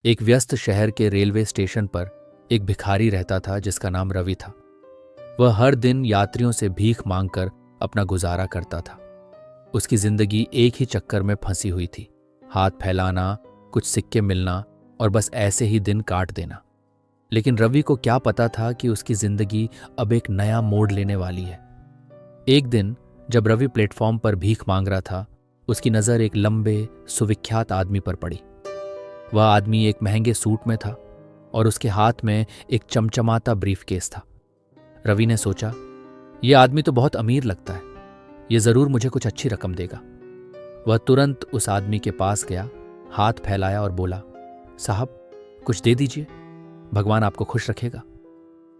एक व्यस्त शहर के रेलवे स्टेशन पर एक भिखारी रहता था जिसका नाम रवि था। वह हर दिन यात्रियों से भीख मांगकर अपना गुजारा करता था। उसकी जिंदगी एक ही चक्कर में फंसी हुई थी, हाथ फैलाना, कुछ सिक्के मिलना और बस ऐसे ही दिन काट देना। लेकिन रवि को क्या पता था कि उसकी जिंदगी अब एक नया मोड़ लेने वाली है। एक दिन जब रवि प्लेटफॉर्म पर भीख मांग रहा था, उसकी नज़र एक लंबे सुविख्यात आदमी पर पड़ी। वह आदमी एक महंगे सूट में था और उसके हाथ में एक चमचमाता ब्रीफकेस था। रवि ने सोचा, यह आदमी तो बहुत अमीर लगता है, यह जरूर मुझे कुछ अच्छी रकम देगा। वह तुरंत उस आदमी के पास गया, हाथ फैलाया और बोला, साहब कुछ दे दीजिए, भगवान आपको खुश रखेगा।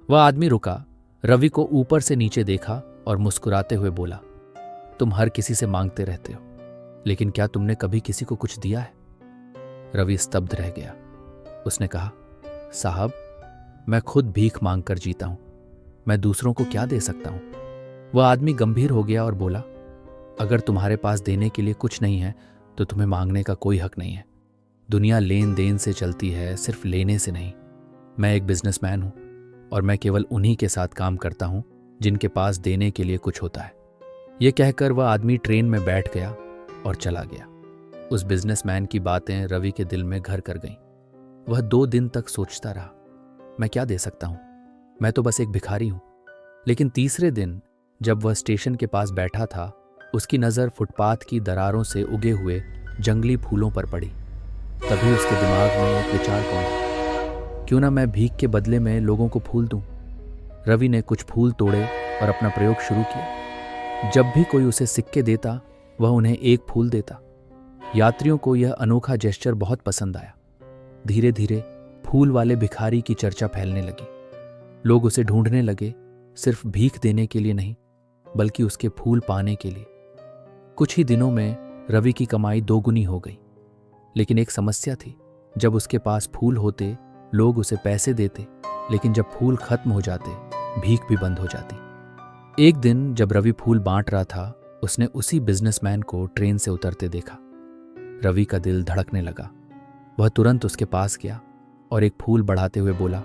वह आदमी रुका, रवि को ऊपर से नीचे देखा और मुस्कुराते हुए बोला, तुम हर किसी से मांगते रहते हो, लेकिन क्या तुमने कभी किसी को कुछ दिया है? रवि स्तब्ध रह गया। उसने कहा, साहब मैं खुद भीख मांगकर जीता हूं, मैं दूसरों को क्या दे सकता हूं? वह आदमी गंभीर हो गया और बोला, अगर तुम्हारे पास देने के लिए कुछ नहीं है तो तुम्हें मांगने का कोई हक नहीं है। दुनिया लेन देन से चलती है, सिर्फ लेने से नहीं। मैं एक बिजनेसमैन हूं और मैं केवल उन्हीं के साथ काम करता हूं जिनके पास देने के लिए कुछ होता है। यह कहकर वह आदमी ट्रेन में बैठ गया और चला गया। उस बिजनेसमैन की बातें रवि के दिल में घर कर गईं। वह 2 दिन तक सोचता रहा, मैं क्या दे सकता हूं, मैं तो बस एक भिखारी हूं। लेकिन तीसरे दिन जब वह स्टेशन के पास बैठा था, उसकी नज़र फुटपाथ की दरारों से उगे हुए जंगली फूलों पर पड़ी। तभी उसके दिमाग में एक विचार कौन था, क्यों ना मैं भीख के बदले में लोगों को फूल दूं। रवि ने कुछ फूल तोड़े और अपना प्रयोग शुरू किया। जब भी कोई उसे सिक्के देता, वह उन्हें एक फूल देता। यात्रियों को यह अनोखा जेस्चर बहुत पसंद आया। धीरे धीरे फूल वाले भिखारी की चर्चा फैलने लगी। लोग उसे ढूंढने लगे, सिर्फ भीख देने के लिए नहीं, बल्कि उसके फूल पाने के लिए। कुछ ही दिनों में रवि की कमाई 2 गुनी हो गई। लेकिन एक समस्या थी, जब उसके पास फूल होते, लोग उसे पैसे देते, लेकिन जब फूल खत्म हो जाते, भीख भी बंद हो जाती। एक दिन जब रवि फूल बांट रहा था, उसने उसी बिजनेसमैन को ट्रेन से उतरते देखा। रवि का दिल धड़कने लगा। वह तुरंत उसके पास गया और एक फूल बढ़ाते हुए बोला,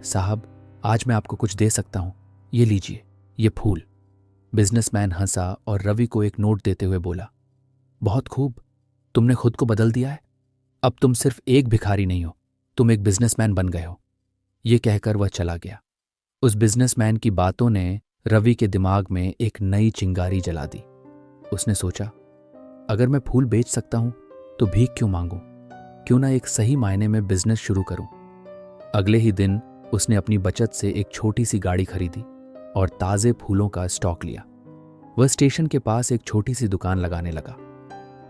साहब आज मैं आपको कुछ दे सकता हूं, ये लीजिए, ये फूल। बिजनेसमैन हंसा और रवि को एक नोट देते हुए बोला, बहुत खूब, तुमने खुद को बदल दिया है। अब तुम सिर्फ एक भिखारी नहीं हो, तुम एक बिजनेसमैन बन गए हो। ये कहकर वह चला गया। उस बिजनेसमैन की बातों ने रवि के दिमाग में एक नई चिंगारी जला दी। उसने सोचा, अगर मैं फूल बेच सकता हूं तो भीख क्यों मांगूं? क्यों ना एक सही मायने में बिजनेस शुरू करूं। अगले ही दिन उसने अपनी बचत से एक छोटी सी गाड़ी खरीदी और ताजे फूलों का स्टॉक लिया। वह स्टेशन के पास एक छोटी सी दुकान लगाने लगा।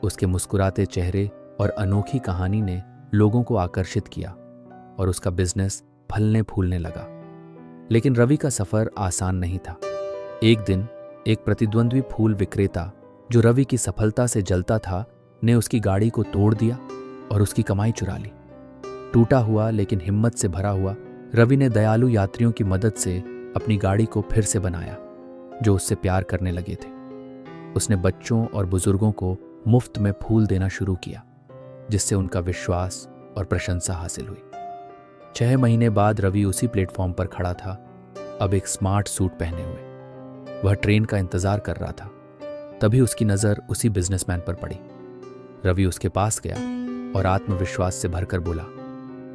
उसके मुस्कुराते चेहरे और अनोखी कहानी ने लोगों को आकर्षित किया और उसका बिजनेस फलने फूलने लगा। लेकिन रवि का सफर आसान नहीं था। एक दिन एक प्रतिद्वंद्वी फूल विक्रेता, जो रवि की सफलता से जलता था, ने उसकी गाड़ी को तोड़ दिया और उसकी कमाई चुरा ली। टूटा हुआ लेकिन हिम्मत से भरा हुआ, रवि ने दयालु यात्रियों की मदद से अपनी गाड़ी को फिर से बनाया, जो उससे प्यार करने लगे थे। उसने बच्चों और बुजुर्गों को मुफ्त में फूल देना शुरू किया, जिससे उनका विश्वास और प्रशंसा हासिल हुई। 6 महीने बाद रवि उसी प्लेटफॉर्म पर खड़ा था, अब एक स्मार्ट सूट पहने हुए। वह ट्रेन का इंतजार कर रहा था। तभी उसकी नज़र उसी बिजनेसमैन पर पड़ी। रवि उसके पास गया और आत्मविश्वास से भरकर बोला,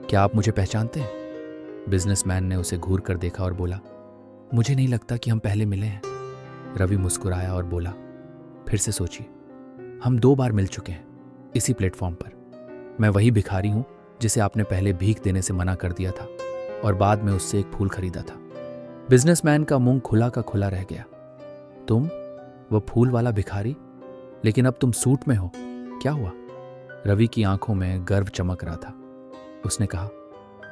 क्या आप मुझे पहचानते हैं? बिजनेसमैन ने उसे घूर कर देखा और बोला, मुझे नहीं लगता कि हम पहले मिले हैं। रवि मुस्कुराया और बोला, फिर से सोचिए, हम 2 बार मिल चुके हैं इसी प्लेटफॉर्म पर। मैं वही भिखारी हूं जिसे आपने पहले भीख देने से मना कर दिया था और बाद में उससे एक फूल खरीदा था। बिजनेसमैन का मुंह खुला का खुला रह गया। तुम, वह फूल वाला भिखारी? लेकिन अब तुम सूट में हो, क्या हुआ? रवि की आंखों में गर्व चमक रहा था। उसने कहा,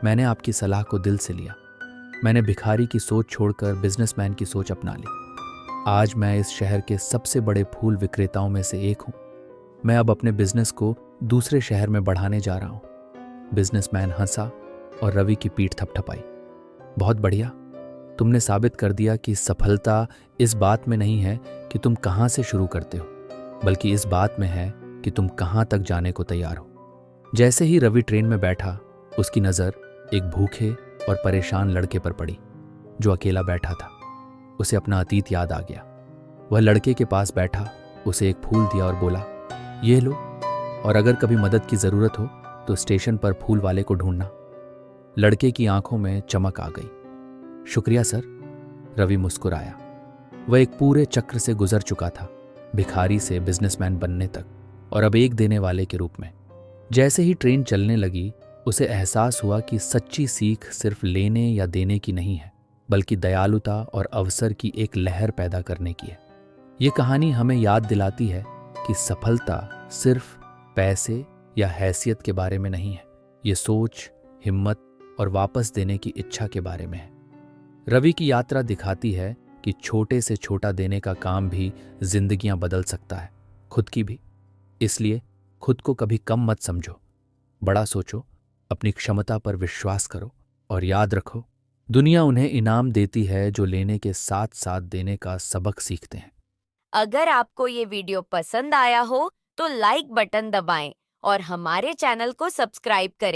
मैंने आपकी सलाह को दिल से लिया। मैंने भिखारी की सोच छोड़कर बिजनेसमैन की सोच अपना ली। आज मैं इस शहर के सबसे बड़े फूल विक्रेताओं में से एक हूं। मैं अब अपने बिजनेस को दूसरे शहर में बढ़ाने जा रहा हूं। बिजनेसमैन हंसा और रवि की पीठ थपथपाई। बहुत बढ़िया, तुमने साबित कर दिया कि सफलता इस बात में नहीं है कि तुम कहां से शुरू करते हो, बल्कि इस बात में है कि तुम कहां तक जाने को तैयार हो। जैसे ही रवि ट्रेन में बैठा, उसकी नज़र एक भूखे और परेशान लड़के पर पड़ी जो अकेला बैठा था। उसे अपना अतीत याद आ गया। वह लड़के के पास बैठा, उसे एक फूल दिया और बोला, ये लो, और अगर कभी मदद की ज़रूरत हो तो स्टेशन पर फूल वाले को ढूंढना। लड़के की आंखों में चमक आ गई। शुक्रिया सर, रवि मुस्कुराया। वह एक पूरे चक्र से गुजर चुका था, भिखारी से बिजनेसमैन बनने तक, और अब एक देने वाले के रूप में। जैसे ही ट्रेन चलने लगी, उसे एहसास हुआ कि सच्ची सीख सिर्फ लेने या देने की नहीं है, बल्कि दयालुता और अवसर की एक लहर पैदा करने की है। ये कहानी हमें याद दिलाती है कि सफलता सिर्फ पैसे या हैसियत के बारे में नहीं है। ये सोच, हिम्मत और वापस देने की इच्छा के बारे में है। रवि की यात्रा दिखाती है कि छोटे से छोटा देने का काम भी जिंदगियां बदल सकता है, खुद की भी। इसलिए खुद को कभी कम मत समझो, बड़ा सोचो, अपनी क्षमता पर विश्वास करो, और याद रखो, दुनिया उन्हें इनाम देती है जो लेने के साथ साथ देने का सबक सीखते हैं। अगर आपको ये वीडियो पसंद आया हो तो लाइक बटन दबाएं और हमारे चैनल को सब्सक्राइब करें।